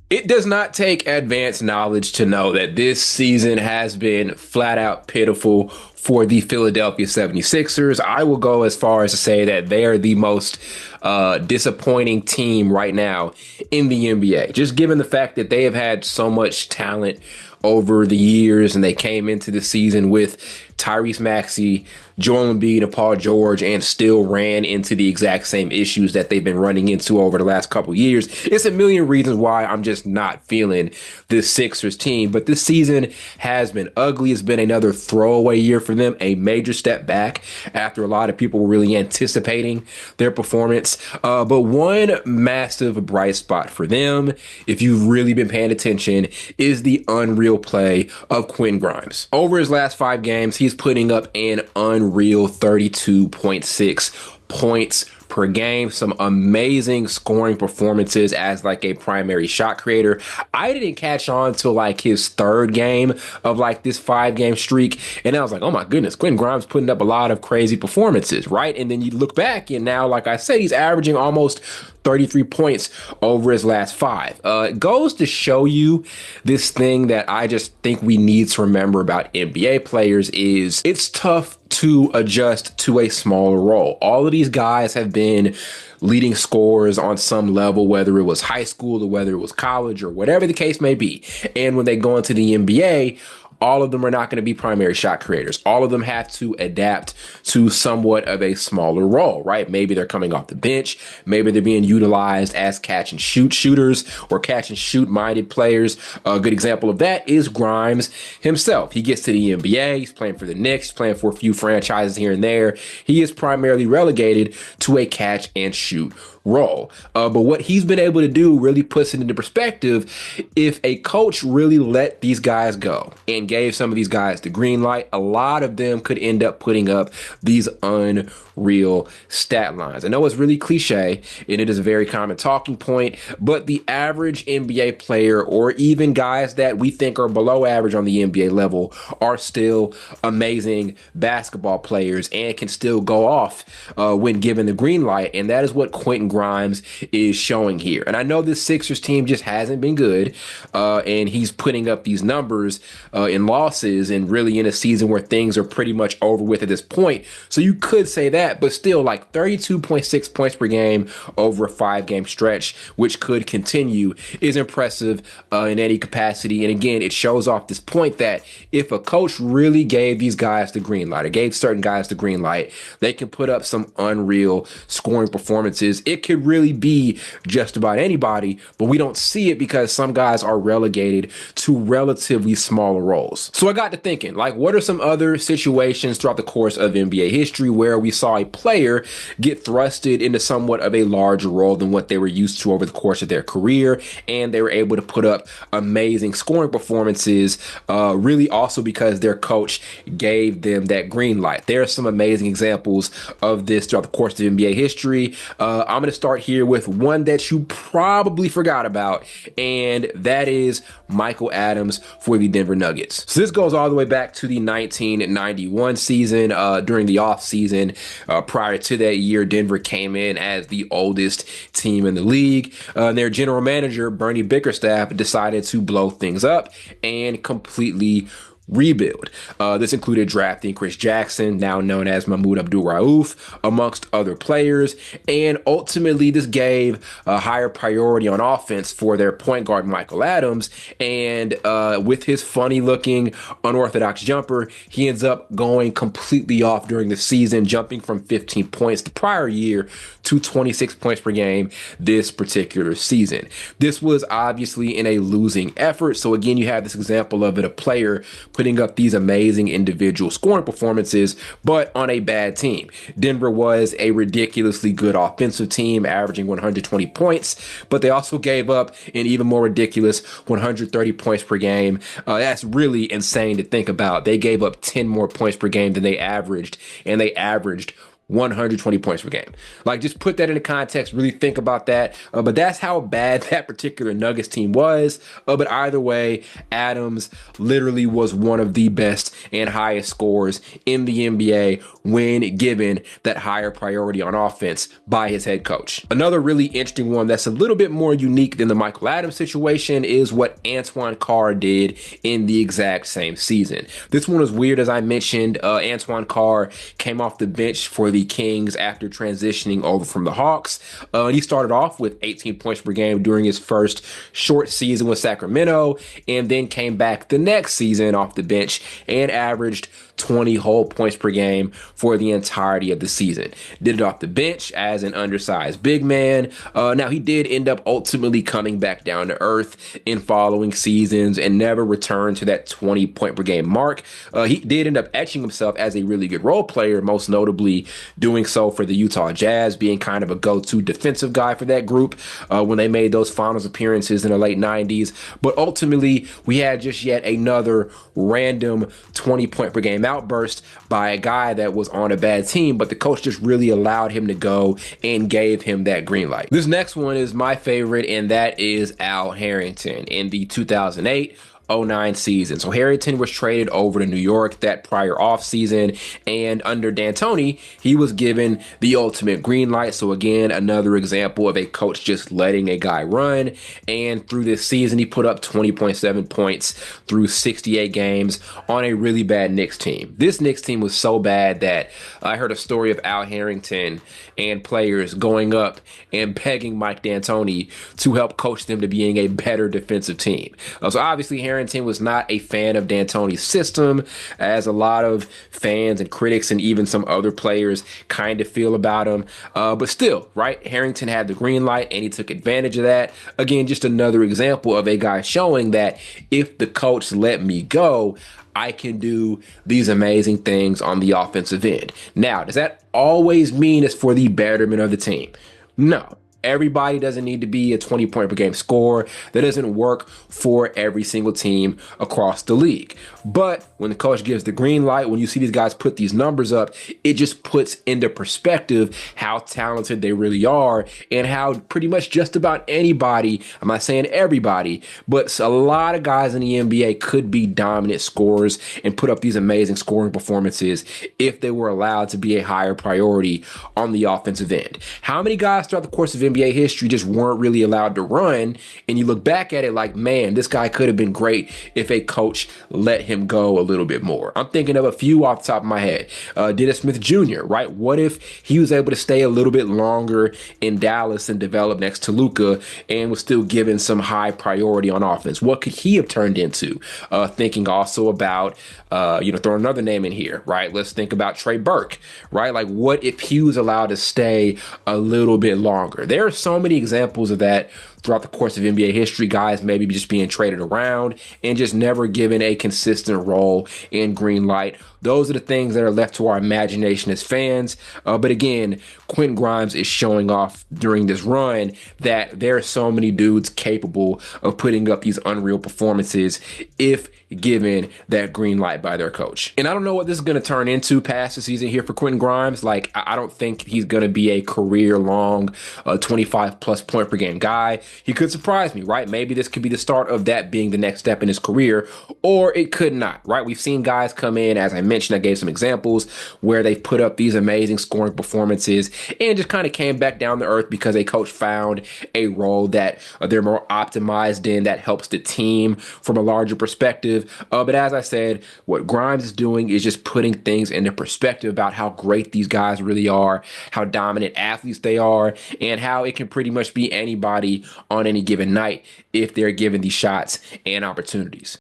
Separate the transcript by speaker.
Speaker 1: It does not take advanced knowledge to know that this season has been flat out pitiful for the Philadelphia 76ers. I will go as far as to say that they are the most disappointing team right now in the NBA. Just given the fact that they have had so much talent over the years and they came into the season with Tyrese Maxey, Joel Embiid, and Paul George, and still ran into the exact same issues that they've been running into over the last couple of years. It's a million reasons why I'm just not feeling this Sixers team. But this season has been ugly. It's been another throwaway year for them, a major step back after a lot of people were really anticipating their performance. But one massive bright spot for them, if you've really been paying attention, is the unreal play of Quentin Grimes. Over his last 5 games, he's putting up an unreal 32.6 points per game. Some amazing scoring performances as like a primary shot creator. I didn't catch on till like his third game of like this 5 game streak. And I was like, oh my goodness, Quentin Grimes putting up a lot of crazy performances, right? And then you look back and now, like I said, he's averaging almost 33 points over his last 5. It goes to show you this thing that I just think we need to remember about NBA players is it's tough to adjust to a smaller role. All of these guys have been leading scorers on some level, whether it was high school or whether it was college or whatever the case may be. And when they go into the NBA, all of them are not going to be primary shot creators. All of them have to adapt to somewhat of a smaller role, right? Maybe they're coming off the bench. Maybe they're being utilized as catch and shoot shooters or catch and shoot minded players. A good example of that is Grimes himself. He gets to the NBA. He's playing for the Knicks, playing for a few franchises here and there. He is primarily relegated to a catch and shoot role. But what he's been able to do really puts it into perspective. If a coach really let these guys go and gave some of these guys the green light, a lot of them could end up putting up these unreal stat lines. I know it's really cliche and it is a very common talking point, but the average NBA player or even guys that we think are below average on the NBA level are still amazing basketball players and can still go off when given the green light. And that is what Quentin Grimes is showing here. And I know this Sixers team just hasn't been good, and he's putting up these numbers in losses and really in a season where things are pretty much over with at this point. So you could say that, but still like 32.6 points per game over a 5 game stretch, which could continue, is impressive in any capacity. And again, it shows off this point that if a coach really gave these guys the green light or gave certain guys the green light, they can put up some unreal scoring performances. It could really be just about anybody, but we don't see it because some guys are relegated to relatively smaller roles. So I got to thinking, like, what are some other situations throughout the course of NBA history where we saw a player get thrusted into somewhat of a larger role than what they were used to over the course of their career, and they were able to put up amazing scoring performances, really also because their coach gave them that green light. There are some amazing examples of this throughout the course of NBA history. I'm going to start here with one that you probably forgot about, and that is Michael Adams for the Denver Nuggets. So this goes all the way back to the 1991 season. During the offseason, prior to that year, Denver came in as the oldest team in the league. Their general manager, Bernie Bickerstaff, decided to blow things up and completely rebuild. This included drafting Chris Jackson, now known as Mahmoud Abdul-Rauf, amongst other players. And ultimately, this gave a higher priority on offense for their point guard, Michael Adams. And with his funny-looking, unorthodox jumper, he ends up going completely off during the season, jumping from 15 points the prior year to 26 points per game this particular season. This was obviously in a losing effort. So again, you have this example of it, a player putting up these amazing individual scoring performances, but on a bad team. Denver was a ridiculously good offensive team, averaging 120 points, but they also gave up an even more ridiculous 130 points per game. That's really insane to think about. They gave up 10 more points per game than they averaged, and they averaged 120 points per game. Like, just put that into context, really think about that. But that's how bad that particular Nuggets team was. But either way, Adams literally was one of the best and highest scorers in the NBA when given that higher priority on offense by his head coach. Another really interesting one that's a little bit more unique than the Michael Adams situation is what Antoine Carr did in the exact same season. This one was weird, as I mentioned. Antoine Carr came off the bench for the Kings after transitioning over from the Hawks. He started off with 18 points per game during his first short season with Sacramento, and then came back the next season off the bench and averaged 20 whole points per game for the entirety of the season. Did it off the bench as an undersized big man. Now, he did end up ultimately coming back down to earth in following seasons and never returned to that 20 point per game mark. He did end up etching himself as a really good role player, most notably doing so for the Utah Jazz, being kind of a go-to defensive guy for that group when they made those finals appearances in the late 90s. But ultimately, we had just yet another random 20 point per game outburst by a guy that was on a bad team, but the coach just really allowed him to go and gave him that green light. This next one is my favorite, and that is Al Harrington in the 2008-09 season. So Harrington was traded over to New York that prior offseason, and under D'Antoni, he was given the ultimate green light. So again, another example of a coach just letting a guy run. And through this season, he put up 20.7 points through 68 games on a really bad Knicks team. This Knicks team was so bad that I heard a story of Al Harrington and players going up and begging Mike D'Antoni to help coach them to being a better defensive team. So obviously, Harrington was not a fan of D'Antoni's system, as a lot of fans and critics and even some other players kind of feel about him. But still, right, Harrington had the green light and he took advantage of that. Again, just another example of a guy showing that if the coach let me go, I can do these amazing things on the offensive end. Now, does that always mean it's for the betterment of the team? No. Everybody doesn't need to be a 20 point per game scorer. That doesn't work for every single team across the league. But when the coach gives the green light, when you see these guys put these numbers up, it just puts into perspective how talented they really are and how pretty much just about anybody, I'm not saying everybody, but a lot of guys in the NBA could be dominant scorers and put up these amazing scoring performances if they were allowed to be a higher priority on the offensive end. How many guys throughout the course of NBA history just weren't really allowed to run, and you look back at it like, man, this guy could have been great if a coach let him go a little bit more? I'm thinking of a few off the top of my head. Dennis Smith Jr., right? What if he was able to stay a little bit longer in Dallas and develop next to Luka and was still given some high priority on offense? What could he have turned into? Thinking also about, throw another name in here, right? Let's think about Trey Burke, right? Like, what if he was allowed to stay a little bit longer? There are so many examples of that throughout the course of NBA history, guys maybe just being traded around and just never given a consistent role in green light. Those are the things that are left to our imagination as fans. But again, Quentin Grimes is showing off during this run that there are so many dudes capable of putting up these unreal performances if given that green light by their coach. And I don't know what this is going to turn into past the season here for Quentin Grimes. Like, I don't think he's going to be a career-long 25-plus point per game guy. He could surprise me, right? Maybe this could be the start of that being the next step in his career, or it could not, right? We've seen guys come in, as I mentioned, I gave some examples where they've put up these amazing scoring performances and just kind of came back down to earth because a coach found a role that they're more optimized in, that helps the team from a larger perspective. But as I said, what Grimes is doing is just putting things into perspective about how great these guys really are, how dominant athletes they are, and how it can pretty much be anybody on any given night if they're given these shots and opportunities.